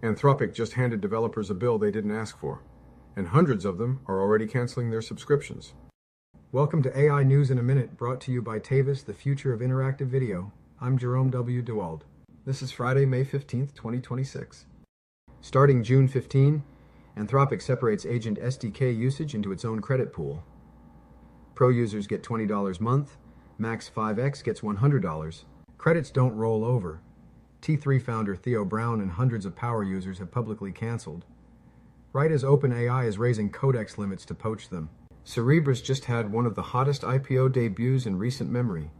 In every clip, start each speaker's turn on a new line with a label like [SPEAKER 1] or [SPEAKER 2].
[SPEAKER 1] Anthropic just handed developers a bill they didn't ask for, and hundreds of them are already canceling their subscriptions.
[SPEAKER 2] Welcome to AI News in a Minute, brought to you by Tavis, the future of interactive video. I'm Jerome W. DeWald. This is Friday, May 15th, 2026. Starting June 15, Anthropic separates agent SDK usage into its own credit pool. Pro users get $20 a month, Max 5X gets $100. Credits don't roll over. T3 founder Theo Brown and hundreds of power users have publicly canceled. Right as OpenAI is raising codex limits to poach them. Cerebras just had one of the hottest IPO debuts in recent memory.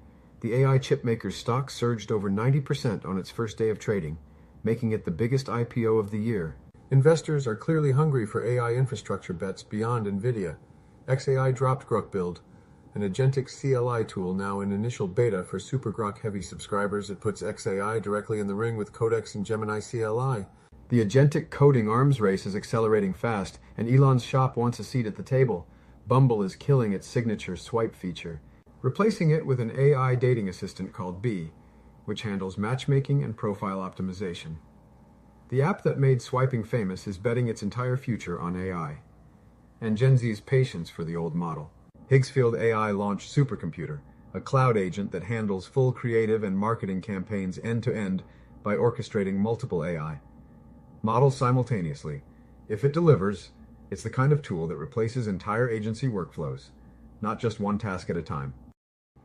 [SPEAKER 2] The AI chipmaker's stock surged over 90% on its first day of trading, making it the biggest IPO of the year.
[SPEAKER 1] Investors are clearly hungry for AI infrastructure bets beyond NVIDIA. XAI dropped Grok Build, an agentic CLI tool now in initial beta for Super Grok-heavy subscribers. It puts XAI directly in the ring with Codex and Gemini CLI.
[SPEAKER 2] The agentic coding arms race is accelerating fast, and Elon's shop wants a seat at the table. Bumble is killing its signature swipe feature, replacing it with an AI dating assistant called Bee, which handles matchmaking and profile optimization. The app that made swiping famous is betting its entire future on AI, and Gen Z's patience for the old model. Higgsfield AI launched Supercomputer, a cloud agent that handles full creative and marketing campaigns end-to-end by orchestrating multiple AI models simultaneously. If it delivers, it's the kind of tool that replaces entire agency workflows, not just one task at a time.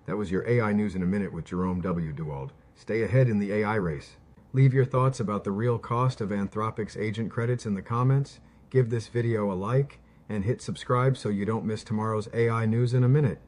[SPEAKER 2] That was your AI News in a Minute with Jerome W. DeWald. Stay ahead in the AI race. Leave your thoughts about the real cost of Anthropic's agent credits in the comments, give this video a like, and hit subscribe so you don't miss tomorrow's AI News in a Minute.